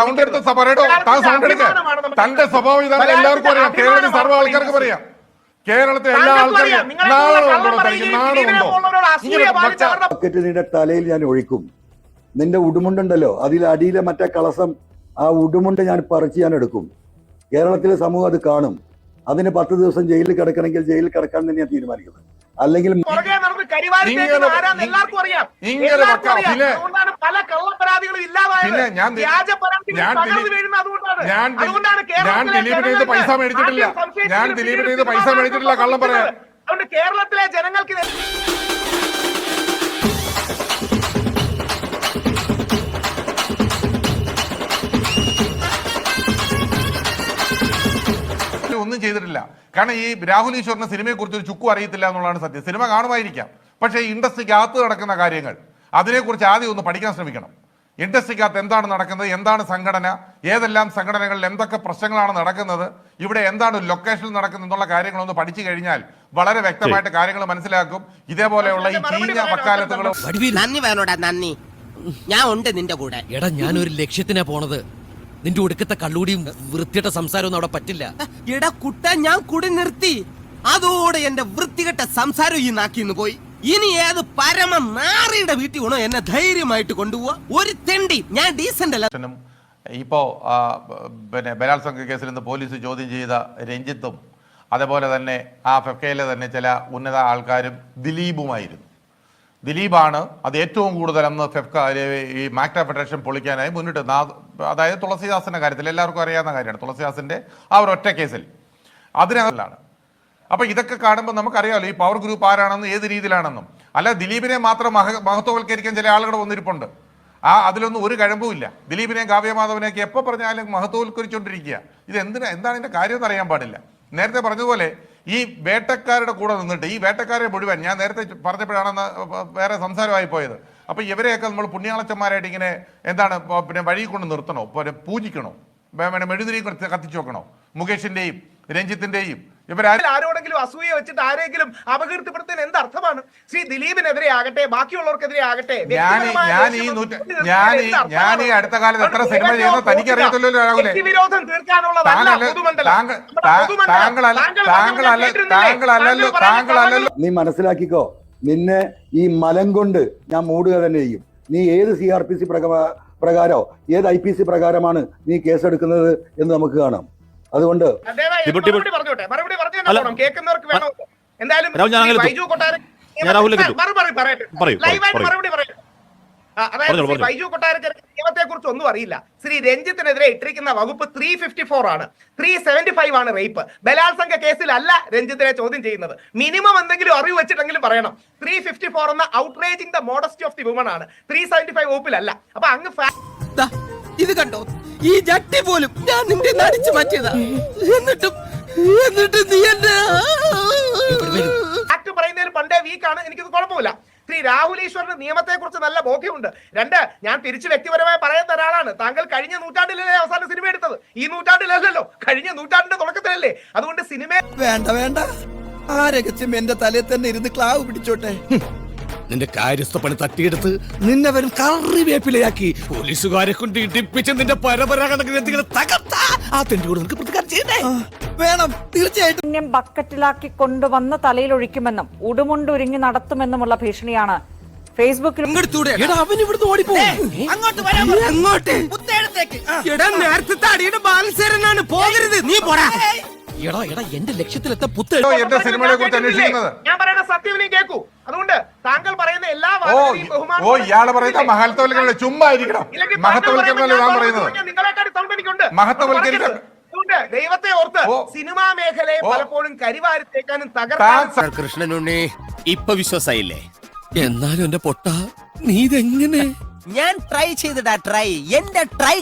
Sound എടുത്ത് പറയട്ടോ, താൻ സൗണ്ട് എടുക്ക. തന്റെ സ്വഭാവം ഇതാണ് എല്ലാവർക്കും അറിയാം. കേരളത്തിൽ സർവ്വ ആൾക്കാർക്ക് പറയാം. കേരളത്തിലെ എല്ലാ ആൾക്കാർക്കും നിന്റെ തലയിൽ ഞാൻ ഒഴിക്കും. നിന്റെ ഉടുമുണ്ടുണ്ടല്ലോ, അതിൽ അടിയിലെ മറ്റേ കളസം, ആ ഉടുമുണ്ട് ഞാൻ പറിച്ച് ഞാൻ എടുക്കും. കേരളത്തിലെ സമൂഹം അത് കാണും. അതിന് 10 ദിവസം ജയിലിൽ കിടക്കണമെങ്കിൽ ജയിലിൽ കിടക്കാൻ തന്നെയാണ് തീരുമാനിക്കുന്നത്. അല്ലെങ്കിൽ പൈസ മേടിച്ചിട്ടില്ല കള്ളം പറയാം. കേരളത്തിലെ ജനങ്ങൾക്ക് ഒന്നും ചെയ്തിട്ടില്ല. കാരണം ഈ രാഹുൽ ഈശ്വറിന് സിനിമയെ കുറിച്ച് ഒരു ചുക്കും അറിയത്തില്ല എന്നുള്ളതാണ് സത്യം. സിനിമ കാണുമായിരിക്കാം, പക്ഷേ ഇൻഡസ്ട്രിക്ക് അകത്ത് നടക്കുന്ന കാര്യങ്ങൾ അതിനെക്കുറിച്ച് ആദ്യം ഒന്ന് പഠിക്കാൻ ശ്രമിക്കണം. ഇൻഡസ്ട്രിക്കകത്ത് എന്താണ് നടക്കുന്നത്, എന്താണ് സംഘടന, ഏതെല്ലാം സംഘടനകളിൽ എന്തൊക്കെ പ്രശ്നങ്ങളാണ് നടക്കുന്നത്, ഇവിടെ എന്താണ് ലൊക്കേഷനിൽ നടക്കുന്നത് എന്നുള്ള കാര്യങ്ങളൊന്ന് പഠിച്ചു കഴിഞ്ഞാൽ വളരെ വ്യക്തമായിട്ട് കാര്യങ്ങൾ മനസ്സിലാക്കും. ഇതേപോലെയുള്ള ഈ ചീഞ്ഞ വക്കാലത്തുകളും നന്ദി, ഞാൻ ഉണ്ട് നിന്റെ കൂടെ. എടാ, ഞാനൊരു ലക്ഷ്യത്തിനാ പോണത്. നിന്റെ ഒടുക്കത്തെ കള്ളൂടിയും വൃത്തിയുടെ സംസാരമൊന്നും അവിടെ പറ്റില്ല. എടാ കുട്ട, ഞാൻ കുടി നിർത്തി. അതോടെ എന്റെ വൃത്തികെട്ട സംസാരം ഈ നാക്കിന്ന് പോയി. ഇനി ഏത് പരമ നാറിയുടെ വീട്ടിൽ വേണോ എന്നെ ധൈര്യമായിട്ട് കൊണ്ടുപോവാ. ഒരു തെണ്ടി, ഞാൻ ഡീസന്റ് അല്ല. ഇപ്പോ പിന്നെ ബലാത്സംഗ കേസിൽ നിന്ന് പോലീസ് ചോദ്യം ചെയ്ത രഞ്ജിത്തും അതേപോലെ തന്നെ ആ ഫെഫ്കയിലെ തന്നെ ചില ഉന്നത ആൾക്കാരും ദിലീപുമായിരുന്നു. ദിലീപാണ് അത് ഏറ്റവും കൂടുതൽ അന്ന് ഫെഫ്ക ഈ മാക്ട ഫെഡറേഷൻ പൊളിക്കാനായി മുന്നിട്ട്. അതായത് തുളസിദാസിന്റെ കാര്യത്തിൽ എല്ലാവർക്കും അറിയാവുന്ന കാര്യമാണ്. തുളസിദാസിന്റെ ആ ഒരു ഒറ്റ കേസിൽ അതിനകത്താണ്. അപ്പൊ ഇതൊക്കെ കാണുമ്പോൾ നമുക്കറിയാമല്ലോ ഈ പവർ ഗ്രൂപ്പ് ആരാണെന്നും ഏത് രീതിയിലാണെന്നും. അല്ല, ദിലീപിനെ മാത്രം മഹത്വവൽക്കരിക്കാൻ ചില ആളുകൾ വന്നിരിപ്പുണ്ട്. അതിലൊന്നും ഒരു കഴമ്പുമില്ല. ദിലീപിനെയും കാവ്യമാധവനെയൊക്കെ എപ്പോൾ പറഞ്ഞാലും മഹത്വവൽക്കരിച്ചുകൊണ്ടിരിക്കുക. ഇത് എന്താണ് ഇതിന്റെ കാര്യം എന്ന് അറിയാൻ പാടില്ല. നേരത്തെ പറഞ്ഞതുപോലെ ഈ വേട്ടക്കാരുടെ കൂടെ നിന്നിട്ട് ഈ വേട്ടക്കാരെ മുഴുവൻ ഞാൻ നേരത്തെ പറഞ്ഞപ്പോഴാണെന്ന് വേറെ സംസാരമായി പോയത്. അപ്പൊ ഇവരെയൊക്കെ നമ്മൾ പുണ്യാളച്ചന്മാരായിട്ട് ഇങ്ങനെ എന്താണ് പിന്നെ വഴി കൊണ്ട് നിർത്തണോ, പൂജിക്കണോ, മെഴുതിരി കത്തിച്ചു വെക്കണോ? മുകേഷിന്റെയും രഞ്ജിത്തിന്റെയും ആരോടെങ്കിലും അസൂയ വെച്ചിട്ട് ആരെങ്കിലും അപകീർത്തിപ്പെടുത്താൻ എന്ത് അർത്ഥമാണ്? ശ്രീ ദിലീപിനെതിരെ ആകട്ടെ, ബാക്കിയുള്ളവർക്കെതിരെ ആകട്ടെ, ഞാൻ ഈ അടുത്ത കാലത്ത് എത്ര സിനിമ ചെയ്യുന്നു തനിക്ക് അറിയത്തില്ലല്ലോ രാഹുലെ. വിരോധം താങ്കളല്ലല്ലോ. നീ മനസ്സിലാക്കിക്കോ, നിന്നെ ഈ മലം കൊണ്ട് ഞാൻ മൂടുക തന്നെ ചെയ്യും. നീ ഏത് CRPC പ്രകാരോ ഏത് IPC പ്രകാരമാണ് നീ കേസെടുക്കുന്നത് എന്ന് നമുക്ക് കാണാം. അതുകൊണ്ട് മറുപടി പറഞ്ഞു കേൾക്കുന്നവർക്ക് വേണം. എന്തായാലും ബൈജു കൊട്ടാരക്കര നിയമത്തെ കുറിച്ച് ഒന്നും അറിയില്ല. ശ്രീ രഞ്ജിത്തിനെതിരെ ഇട്ടിരിക്കുന്ന വകുപ്പ് 354 ആണ്. 375 ആണ് റേപ്പ്. ബലാത്സംഗ കേസിലല്ല രഞ്ജിത്തിനെ ചോദ്യം ചെയ്യുന്നത്. മിനിമം എന്തെങ്കിലും അറിവ് വെച്ചിട്ടെങ്കിലും പറയണം. 354 എന്ന outraging the modesty of the woman ആണ്. 375 വകുപ്പിലല്ല. അപ്പൊ അങ്ങ് ഇത് കണ്ടോ, ഈ ജട്ടി പോലും ഞാൻ നിന്റെ നടിച്ചു മാറ്റിയതാ. എന്നിട്ടും നീ എന്നെ ആക്ട് പറയുന്നതിൽ പണ്ടേ വീക്കാണ്. എനിക്കിത് കുഴപ്പമില്ല. ശ്രീ രാഹുൽ ഈശ്വറിന് നിയമത്തെ കുറിച്ച് നല്ല ബോധ്യമുണ്ട്. രണ്ട്, ഞാൻ തിരിച്ചു വ്യക്തിപരമായി പറയുന്ന ഒരാളാണ്. താങ്കൾ കഴിഞ്ഞ നൂറ്റാണ്ടിലല്ലേ അവസാന സിനിമ എടുത്തത്? ഈ നൂറ്റാണ്ടിലല്ലല്ലോ, കഴിഞ്ഞ നൂറ്റാണ്ടിന്റെ തുടക്കത്തിലല്ലേ. അതുകൊണ്ട് സിനിമ വേണ്ട, ആ രഹസ്യം എന്റെ തലയിൽ തന്നെ ഇരുന്ന് ക്ലാവ് പിടിച്ചോട്ടെ. നിന്റെ കാര്യസ്ഥ പണി തട്ടിയെടുത്ത് നിന്നെ വരും കറിവേപ്പിലയാക്കി പോലീസുകാരെ കൊണ്ട് ഇടിപ്പിച്ച് നിന്റെ പരമ്പരാഗത ഗ്രന്ഥികളെ തകർത്താ ആ തെണ്ടിയോട് നിനക്ക് പ്രതികാരം ചെയ്യണ്ടേ? വേണം, തീർച്ചയായിട്ടും. ബക്കറ്റിലാക്കി കൊണ്ടുവന്ന് തലയിലൊഴിക്കുമെന്നും ഉടുമുണ്ടുരുങ്ങി നടത്തുമെന്നുമുള്ള ഭീഷണിയാണ് ഫേസ്ബുക്കിൽ. നേരത്തെ അടിയുടെ ബാലസേരനാണ്, പോകരുത്, നീ പോടാ. എടാ എന്റെ ലക്ഷ്യത്തിലെത്താൻ എന്റെ സിനിമയെ കുറിച്ച് അന്വേഷിക്കുന്നത് ഞാൻ പറയുന്ന സത്യം നീ കേൾക്കൂ. അതുകൊണ്ട് താങ്കൾ പറയുന്ന എല്ലാ ഇയാള് പറയുന്ന മഹത്വവൽക്കരണ ചുമ്മാ ഇരിക്കണം. മഹത്വവൽക്കരണമല്ലേ ഞാൻ പറയുന്നത്? നിങ്ങളെക്കാട്ടി സൗണ്ട് എനിക്കുണ്ട്. മഹത്വവൽക്കരിക്കണം. ദൈവത്തെ ഓർത്ത് സിനിമാ മേഖലയെ പലപ്പോഴും കരിവാരിത്തേക്കാനും തകർക്കാനും. കൃഷ്ണനുണ്ണി ഇപ്പൊ വിശ്വാസായില്ലേ? എന്നാലും എന്റെ പൊട്ട നീ ഇതെങ്ങനെ? ഞാൻ ട്രൈ ചെയ്തിടാ. എന്റെ ട്രൈ